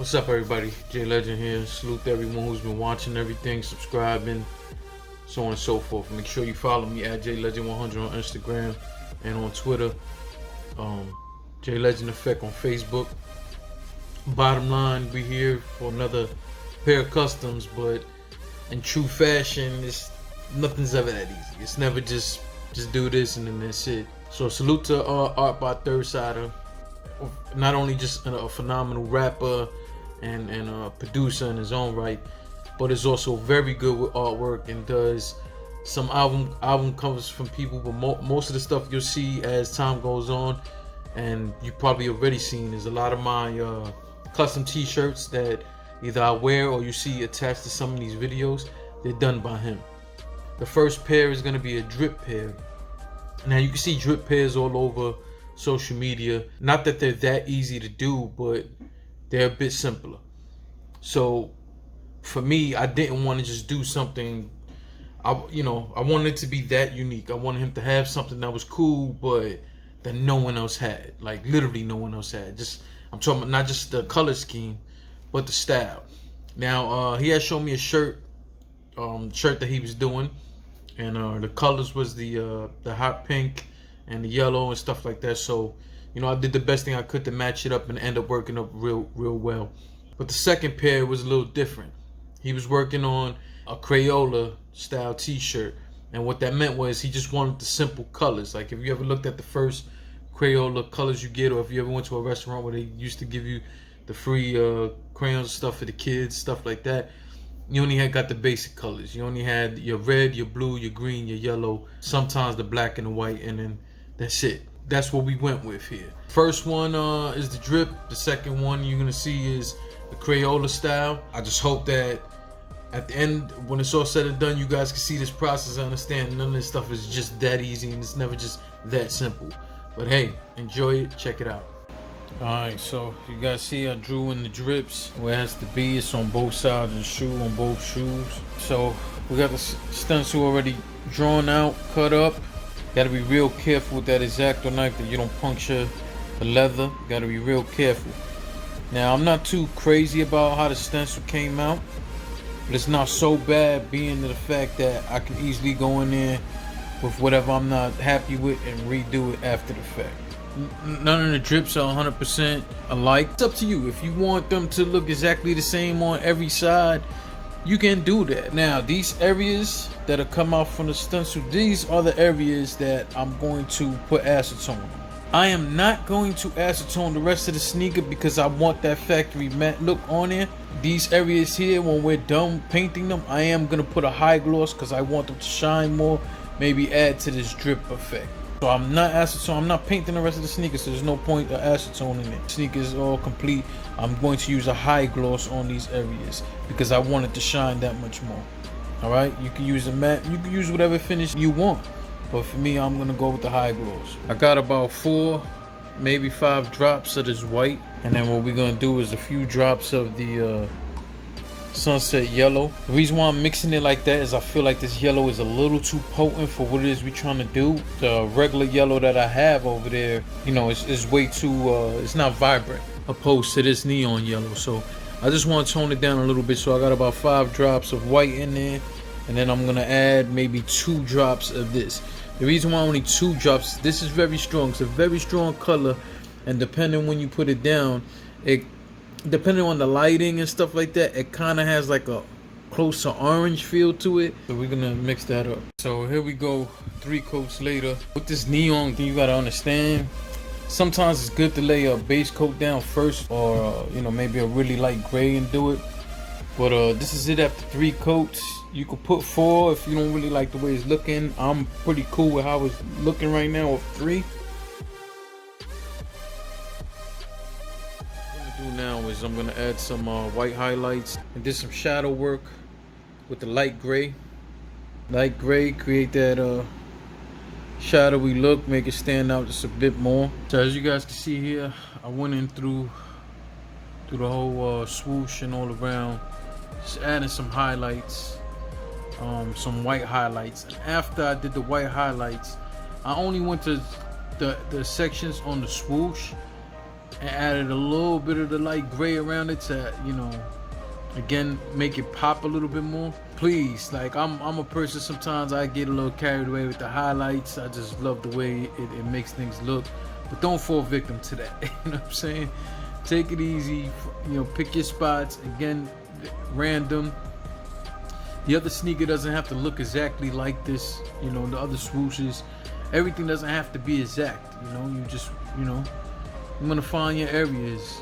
What's up, everybody? Jay Legend here. Salute to everyone who's been watching everything, subscribing, so on and so forth. Make sure you follow me at Jay Legend 100 on Instagram and on Twitter. Jay Legend Effect on Facebook. Bottom line, we here for another pair of customs, but in true fashion, nothing's ever that easy. It's never just do this and then that's it. So salute to Art by Third Sider. Not only just a phenomenal rapper and a producer in his own right, but is also very good with artwork and does some album covers from people. But most of the stuff you'll see as time goes on, and you probably already seen, is a lot of my custom t-shirts that either I wear or you see attached to some of these videos. They're done by him. The first pair is going to be a drip pair. Now you can see drip pairs all over social media. Not that they're that easy to do, but they're a bit simpler. So for me, I didn't want to just do something. I wanted it to be that unique. I wanted him to have something that was cool, but that no one else had. Like literally no one else had. I'm talking about not just the color scheme, but the style. Now he had shown me a shirt that he was doing, and the colors was the hot pink and the yellow and stuff like that. So I did the best thing I could to match it up and end up working up real well. But the second pair was a little different. He was working on a Crayola style t-shirt, and what that meant was he just wanted the simple colors. Like if you ever looked at the first Crayola colors you get, or if you ever went to a restaurant where they used to give you the free crayons and stuff for the kids, stuff like that, you only got the basic colors. You only had your red, your blue, your green, your yellow, sometimes the black and the white, and then that's it. That's what we went with here. First one is the drip. The second one you're gonna see is the Crayola style. I just hope that at the end, when it's all said and done, you guys can see this process and understand none of this stuff is just that easy, and it's never just that simple. But hey, enjoy it, check it out. Alright, so you guys see I drew in the drips where it has to be. It's on both sides of the shoe, on both shoes. So we got the stencil already drawn out, cut up. Gotta be real careful with that X-Acto knife that you don't puncture the leather. Gotta be real careful. Now I'm not too crazy about how the stencil came out, but it's not so bad, being the fact that I can easily go in there with whatever I'm not happy with and redo it after the fact. None of the drips are 100% alike. It's up to you. If you want them to look exactly the same on every side, you can do that. Now these areas that have come out from the stencil, these are the areas that I'm going to put acetone on. I am not going to acetone the rest of the sneaker because I want that factory matte look on it. These areas here, when we're done painting them, I am going to put a high gloss because I want them to shine more, maybe add to this drip effect. So I'm not acetone, I'm not painting the rest of the sneakers, so there's no point of acetone in it. Sneakers all complete. I'm going to use a high gloss on these areas because I want it to shine that much more. Alright, you can use a matte, you can use whatever finish you want, but for me, I'm gonna go with the high gloss. I got about 4, maybe 5 drops of this white, and then what we're gonna do is a few drops of the sunset yellow. The reason why I'm mixing it like that is I feel like this yellow is a little too potent for what it is we're trying to do. The regular yellow that I have over there, it's way too it's not vibrant opposed to this neon yellow. So I just want to tone it down a little bit. So I got about 5 drops of white in there, and then I'm gonna add maybe 2 drops of this. The reason why only 2 drops, this is very strong. It's a very strong color, and depending when you put it down, depending on the lighting and stuff like that, it kind of has like a close to orange feel to it. So we're gonna mix that up. So here we go, 3 coats later. With this neon thing, you gotta understand, sometimes it's good to lay a base coat down first, or maybe a really light gray and do it. But this is it after 3 coats. You could put 4 if you don't really like the way it's looking. I'm pretty cool with how it's looking right now with 3. Now is I'm gonna add some white highlights and do some shadow work with the light gray. Create that shadowy look, make it stand out just a bit more. So as you guys can see here, I went in through the whole swoosh and all around, just adding some highlights, some white highlights. And after I did the white highlights, I only went to the sections on the swoosh and added a little bit of the light gray around it to, you know, again, make it pop a little bit more. Please, like, I'm a person, sometimes I get a little carried away with the highlights. I just love the way it makes things look. But don't fall victim to that. You know what I'm saying? Take it easy, you know, pick your spots. Again, random. The other sneaker doesn't have to look exactly like this, you know, the other swooshes. Everything doesn't have to be exact, you know. You just, you know, I'm gonna find your areas.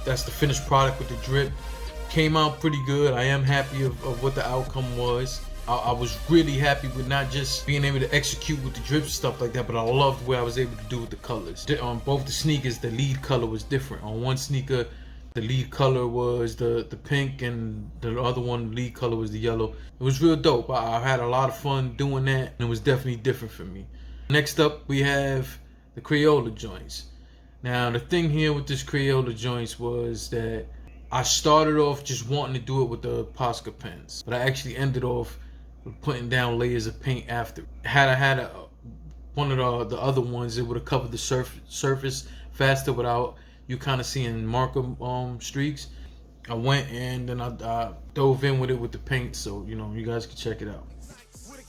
That's the finished product with the drip. Came out pretty good. I am happy of what the outcome was. I was really happy with not just being able to execute with the drip stuff like that, but I loved what I was able to do with the colors. On both the sneakers, the lead color was different. On one sneaker, the lead color was the pink, and the other one, the lead color was the yellow. It was real dope. I had a lot of fun doing that, and it was definitely different for me. Next up, we have the Crayola joints. Now, the thing here with this Crayola joints was that I started off just wanting to do it with the Posca pens, but I actually ended off with putting down layers of paint after. Had I had one of the other ones, it would have covered the surface faster without you kind of seeing marker streaks. I went and then I dove in with it with the paint, so, you know, you guys can check it out.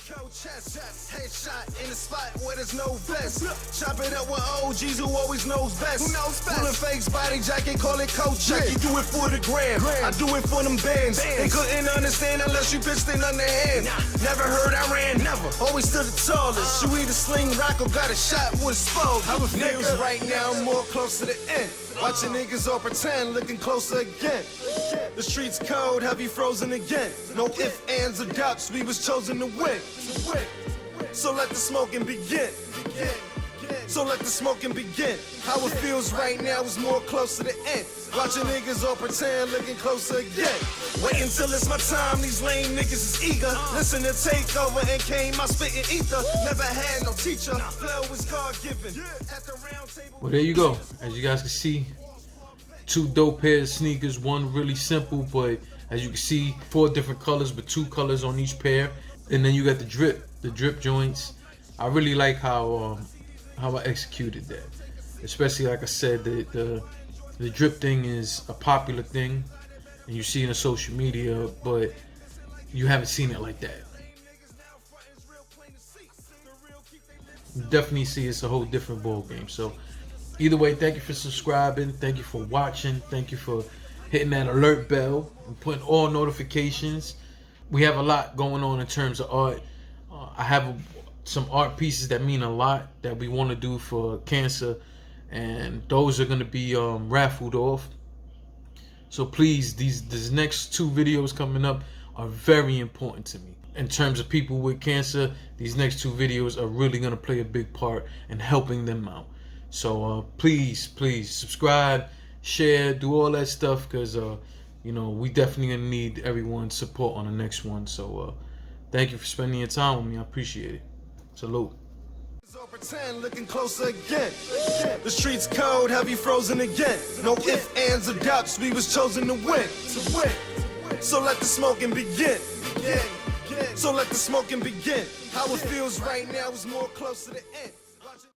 Headshot in the spot where there's no vest. Chop it up with OGs who always knows best. Pulling fakes, body jacket, call it coach check. You do it for the gram, I do it for them bands. They couldn't understand unless you pitched in underhand. Never heard I ran, never. Always stood the tallest. You either sling rock or got a shot with a spoke. Niggas right now more close to the end. Watching niggas all pretend, looking closer again. The streets cold, heavy frozen again. No ifs, ands, or doubts, we was chosen to win. So let the smoking begin. So let the smoking begin. How it feels right now is more close to the end. Watching niggas all pretend, looking closer again. Wait until it's my time, these lame niggas is eager. Listen to Takeover and came my spitting ether. Never had no teacher, flow was God-given. At the round table. Well, there you go. As you guys can see, two dope pairs of sneakers. One really simple, but as you can see, 4 different colors, but 2 colors on each pair. And then you got the drip joints. I really like how I executed that. Especially, like I said, the drip thing is a popular thing, and you see it on social media, but you haven't seen it like that. You definitely see it's a whole different ball game. So either way, thank you for subscribing, thank you for watching, thank you for hitting that alert bell and putting all notifications. We have a lot going on in terms of art. I have some art pieces that mean a lot that we want to do for cancer, and those are going to be raffled off. So please, these next 2 videos coming up are very important to me. In terms of people with cancer, these next 2 videos are really going to play a big part in helping them out. So please subscribe, share, do all that stuff, because you know, we definitely gonna need everyone's support on the next one. So thank you for spending your time with me. I appreciate it. Salute. Pretend, looking closer again. The streets cold, heavy frozen again. No ifs, ands, or doubts, we was chosen to win. So let the smoking begin. So let the smoking begin. How it feels right now is more close to the end.